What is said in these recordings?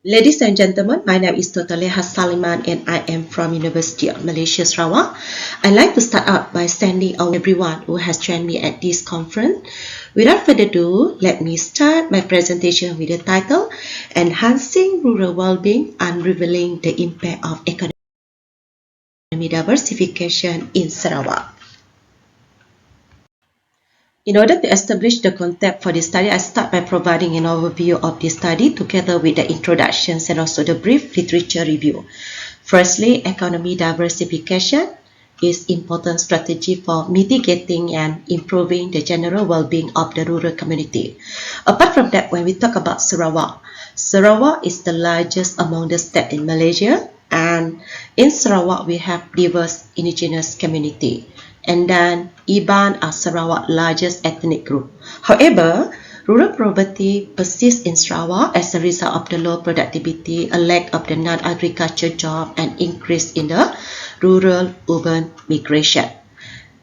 Ladies and gentlemen, my name is Dr. Sri Aman and I am from University of Malaysia, Sarawak. I'd like to start out by sending out everyone who has joined me at this conference. Without further ado, let me start my presentation with the title, Enhancing Rural Wellbeing, Unravelling the Impact of Economic Diversification in Sarawak. In order to establish the concept for this study, I start by providing an overview of this study together with the introductions and also the brief literature review. Firstly, economy diversification is important strategy for mitigating and improving the general well-being of the rural community. Apart from that, when we talk about Sarawak, Sarawak is the largest among the states in Malaysia, and in Sarawak we have diverse indigenous community. And then Iban are Sarawak's largest ethnic group. However, rural poverty persists in Sarawak as a result of the low productivity, a lack of the non-agriculture job, and increase in the rural-urban migration.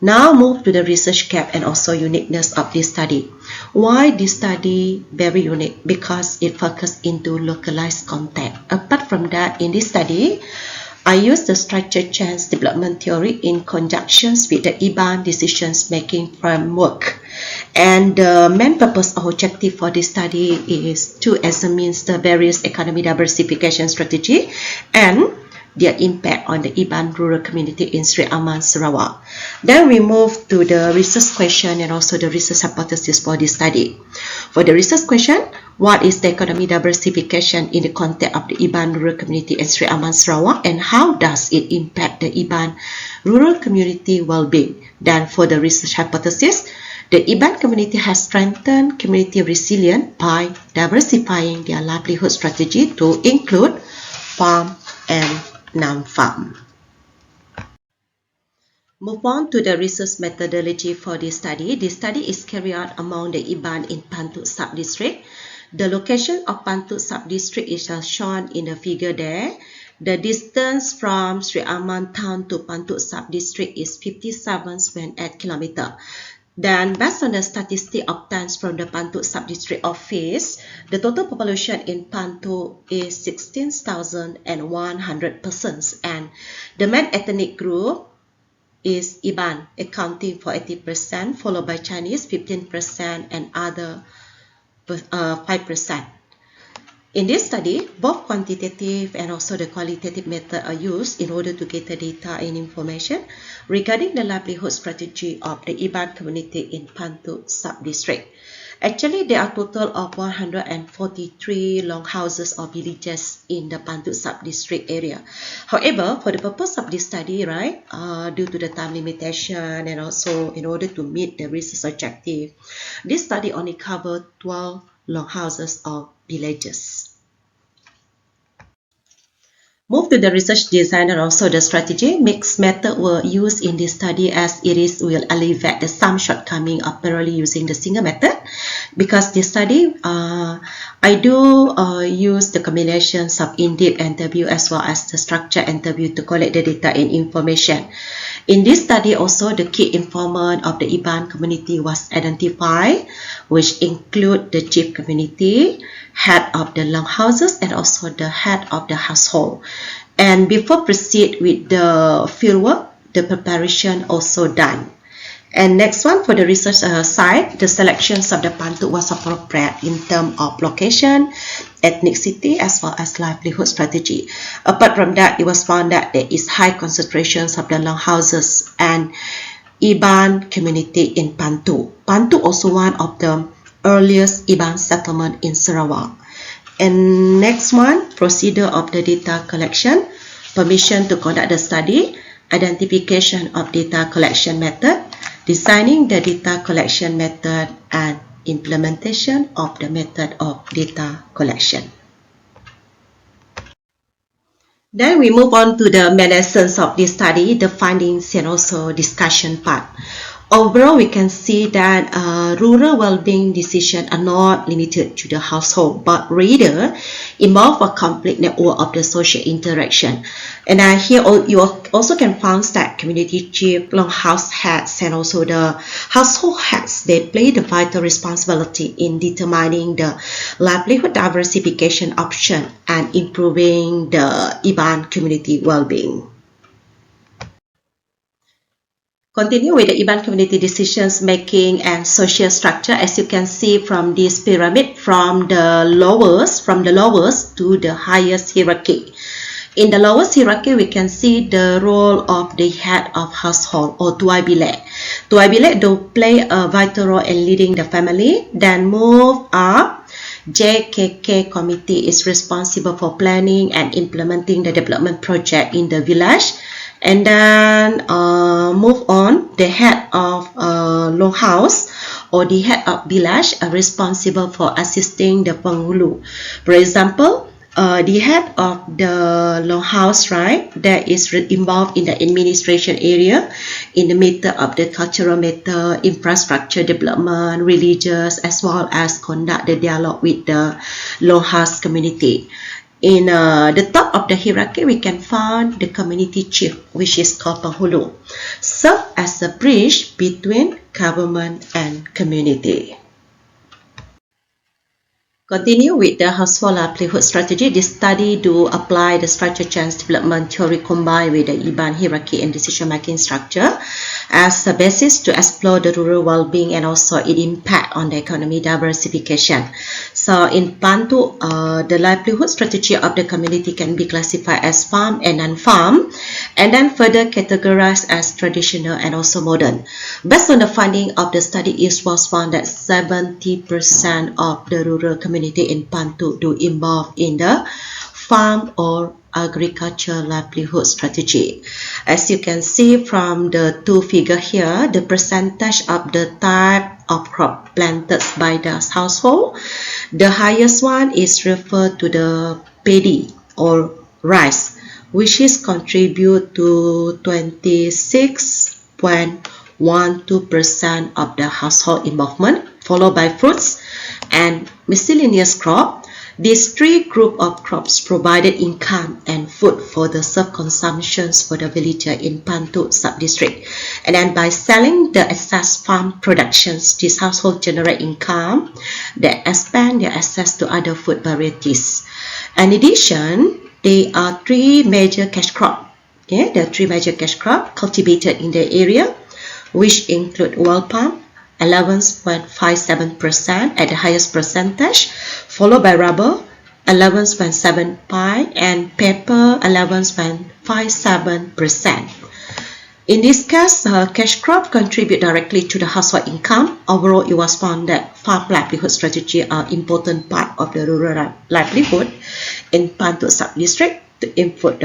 Now move to the research gap and also uniqueness of this study. Why this study very unique? Because it focuses into localized context. Apart from that, in this study, I use the structured change development theory in conjunction with the Iban decisions-making framework. And the main purpose or objective for this study is to examine the various economy diversification strategy and their impact on the Iban rural community in Sri Aman, Sarawak. Then we move to the research question and also the research hypothesis for this study. For the research question, what is the economy diversification in the context of the Iban rural community in Sri Aman, Sarawak, and how does it impact the Iban rural community well-being? Then for the research hypothesis, the Iban community has strengthened community resilience by diversifying their livelihood strategy to include farm and non-farm. Move on to the research methodology for this study. This study is carried out among the Iban in Pantu Sub-District. The location of Pantu Sub-District is shown in the figure there. The distance from Sri Aman town to Pantu Sub-District is 57.8 km. Then, based on the statistic obtained from the Pantu Sub-District Office, the total population in Pantu is 16,100 persons, and the main ethnic group is Iban, accounting for 80%, followed by Chinese 15% and other 5%. In this study, both quantitative and also the qualitative method are used in order to gather data and information regarding the livelihood strategy of the Iban community in Pantu Sub-District. Actually, there are a total of 143 longhouses or villages in the Pantu Sub-District area. However, for the purpose of this study, right, due to the time limitation and also in order to meet the research objective, this study only covered 12 longhouses or villages. Move to the research design and also the strategy. Mixed methods were used in this study as it will alleviate some shortcoming of thoroughly using the single method. Because this study, I do use the combinations of in-depth interview as well as the structured interview to collect the data and information. In this study also, the key informant of the Iban community was identified, which include the chief community, head of the longhouses, and also the head of the household. And before proceed with the fieldwork, the preparation also done. And next one, for the research side, the selections of the Pantu was appropriate in terms of location, ethnicity, as well as livelihood strategy. Apart from that, it was found that there is high concentrations of the longhouses and Iban community in Pantu. Pantu also one of the earliest Iban settlement in Sarawak. And next one, procedure of the data collection, permission to conduct the study, identification of data collection method, designing the data collection method, and implementation of the method of data collection. Then we move on to the main essence of this study, the findings and also discussion part. Overall, we can see that rural well-being decisions are not limited to the household, but rather involve a complete network of the social interaction. And here you also can find that community chief, longhouse heads, and also the household heads, they play the vital responsibility in determining the livelihood diversification option and improving the Iban community well-being. Continue with the Iban community decisions making and social structure. As you can see from this pyramid, from the lowest to the highest hierarchy. In the lowest hierarchy, we can see the role of the head of household, or tuai bilek. Tuai bilek do play a vital role in leading the family. Then move up. JKK committee is responsible for planning and implementing the development project in the village. And then move on, the head of longhouse or the head of village are responsible for assisting the penghulu. For example, the head of the longhouse, right, that is involved in the administration area in the matter of the cultural matter, infrastructure development, religious, as well as conduct the dialogue with the longhouse community. In the top of the hierarchy, we can find the community chief, which is called penghulu, serve as a bridge between government and community. Continue with the household livelihood strategy. This study do apply the structure change development theory combined with the Iban hierarchy and decision-making structure as a basis to explore the rural well-being and also its impact on the economy diversification. So in Pantu, the livelihood strategy of the community can be classified as farm and non-farm, and then further categorized as traditional and also modern. Based on the finding of the study, it was found that 70% of the rural community in Pantu do involve in the farm or agriculture livelihood strategy. As you can see from the two figures here, the percentage of the type of crop planted by the household, the highest one is referred to the paddy or rice, which is contribute to 26.12% of the household involvement, followed by fruits and miscellaneous crop. These three groups of crops provided income and food for the self-consumptions for the villager in Pantu Sub-District. And then by selling the excess farm productions, this household generate income that expand their access to other food varieties. In addition, there are three major cash crops. Okay, there are three major cash crops cultivated in the area, which include oil palm, 11.57% at the highest percentage, followed by rubber, 11.75%, and pepper, 11.57%. In this case, cash crop contribute directly to the household income. Overall, it was found that farm livelihood strategy are important part of the rural livelihood in Pantu Sub-District to improve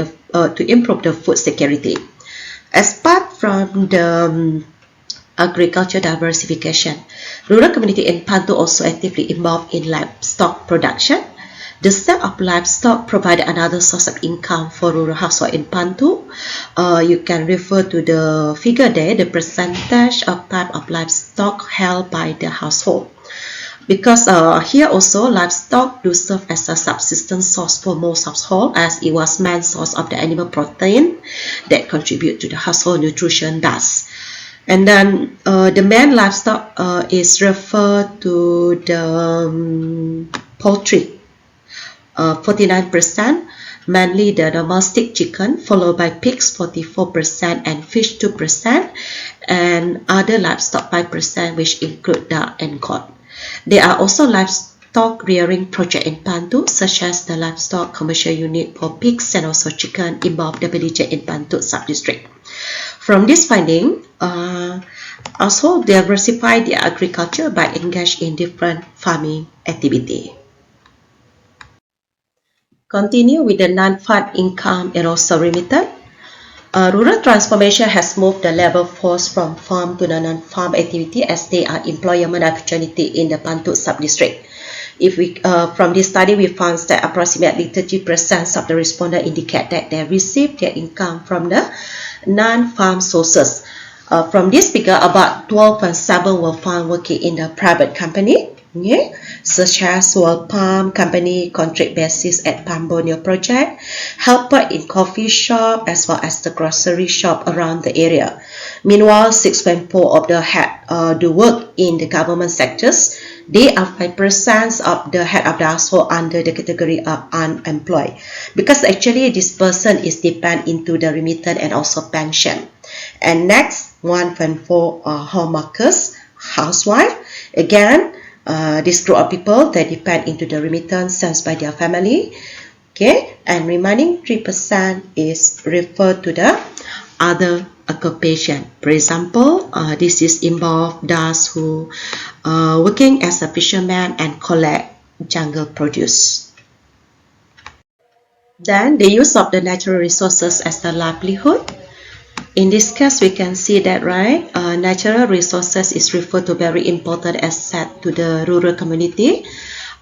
the food security. As part from the agriculture diversification, rural community in Pantu also actively involved in livestock production. The sale of livestock provided another source of income for rural household in Pantu. You can refer to the figure there, the percentage of type of livestock held by the household. Because here also livestock do serve as a subsistence source for most households, as it was main source of the animal protein that contribute to the household nutrition thus. And then the main livestock is referred to the poultry, 49%, mainly the domestic chicken, followed by pigs 44% and fish 2%, and other livestock 5%, which include duck and goat. There are also livestock rearing projects in Pantu, such as the livestock commercial unit for pigs and also chicken involved the villager in Pantu Sub-District. From this finding, also diversify their agriculture by engaged in different farming activity. Continue with the non-farm income and also remittance. Rural transformation has moved the labor force from farm to the non-farm activity as they are employment opportunity in the Pantu Sub-District. If we, from this study, we found that approximately 30% of the respondents indicate that they receive their income from the non-farm sources. From this figure, about 12.7 were found working in the private company, such as World Palm Company, contract basis at Pambonia project, helper in coffee shop as well as the grocery shop around the area. Meanwhile, 6.4 of the had do work in the government sectors. They are 5% of the head of the household under the category of unemployed, because actually this person is depend into the remittance and also pension. And next, 1.4 homemakers, housewife. Again, this group of people that depend into the remittance sent by their family. Okay, and remaining 3% is referred to the other occupation. For example, this is involved those who working as a fisherman and collect jungle produce. Then the use of the natural resources as the livelihood. In this case, we can see that, right, natural resources is referred to very important asset to the rural community.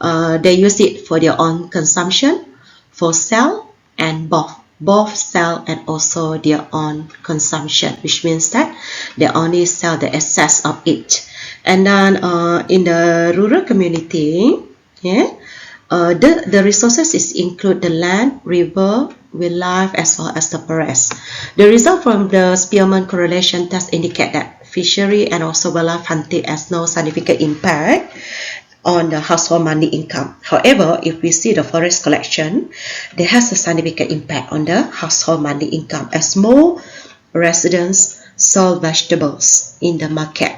They use it for their own consumption, for sale, and both sell and also their own consumption, which means that they only sell the excess of it. And then in the rural community, the resources is include the land, river, wildlife, as well as the forest. The result from the Spearman correlation test indicate that fishery and also wildlife hunting has no significant impact on the household monthly income. However, if we see the forest collection, there has a significant impact on the household monthly income as more residents sell vegetables in the market.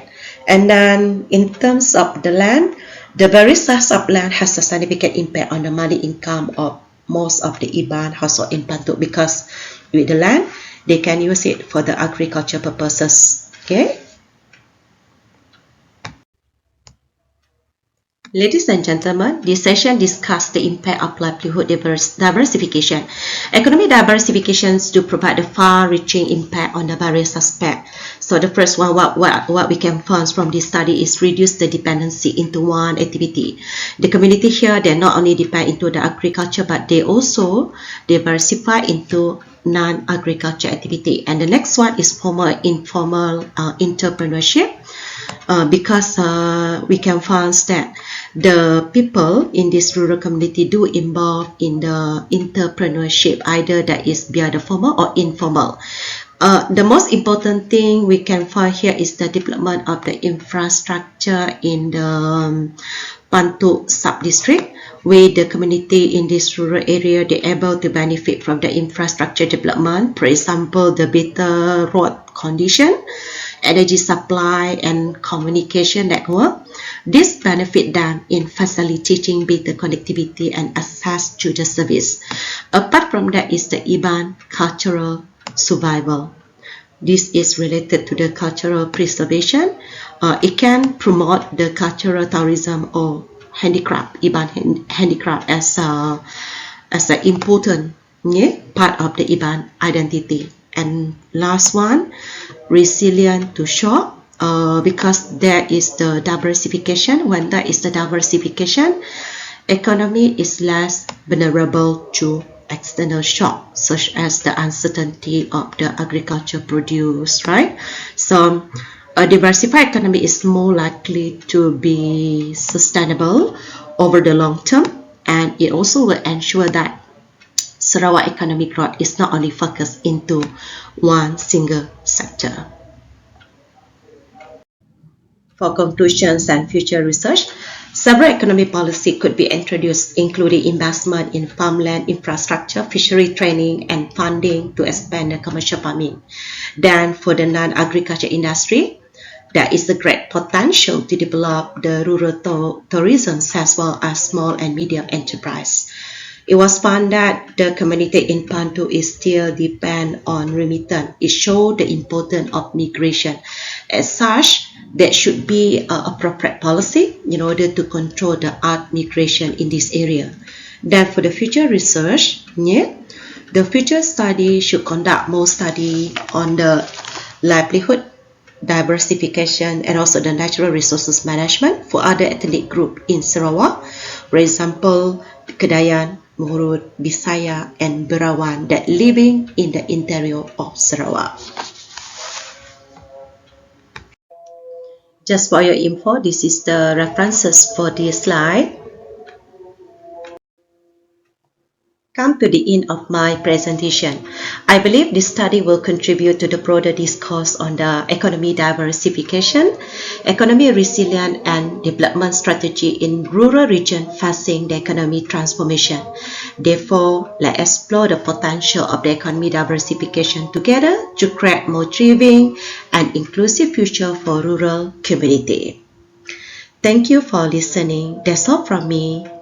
And then in terms of the land, the very size of land has a significant impact on the monthly income of most of the Iban household in Pantu, because with the land, they can use it for the agriculture purposes. Okay. Ladies and gentlemen, this session discussed the impact of livelihood diversification. Economic diversifications do provide a far-reaching impact on the various aspects. So the first one, what we can find from this study is reduce the dependency into one activity. The community here, they not only depend into the agriculture, but they also diversify into non-agriculture activity. And the next one is formal informal entrepreneurship. Because we can find that the people in this rural community do involve in the entrepreneurship, either that is via the formal or informal. The most important thing we can find here is the development of the infrastructure in the Pantu Sub-District, where the community in this rural area they able to benefit from the infrastructure development. For example, the better road condition, energy supply, and communication network. This benefit them in facilitating better connectivity and access to the service. Apart from that is the Iban cultural survival. This is related to the cultural preservation. It can promote the cultural tourism or handicraft, Iban handicraft as an important part of the Iban identity. And last one, resilient to shock, because there is the diversification. When there is the diversification, economy is less vulnerable to external shock, such as the uncertainty of the agriculture produce, right? So a diversified economy is more likely to be sustainable over the long term, and it also will ensure that Sarawak economic growth is not only focused into one single sector. For conclusions and future research, several economic policy could be introduced, including investment in farmland infrastructure, fishery training, and funding to expand the commercial farming. Then for the non-agriculture industry, there is a great potential to develop the rural tourism as well as small and medium enterprise. It was found that the community in Pantu is still depend on remittance. It showed the importance of migration. As such, there should be an appropriate policy in order to control the art migration in this area. Then for the future research, the future study should conduct more study on the livelihood, diversification, and also the natural resources management for other ethnic group in Sarawak. For example, Kedayan, Murut, Bisaya, and Berawan that living in the interior of Sarawak. Just for your info, this is the references for this slide. Come to the end of my presentation. I believe this study will contribute to the broader discourse on the economy diversification, economy resilience and development strategy in rural region facing the economy transformation. Therefore, let's explore the potential of the economy diversification together to create more thriving and inclusive future for rural community. Thank you for listening. That's all from me.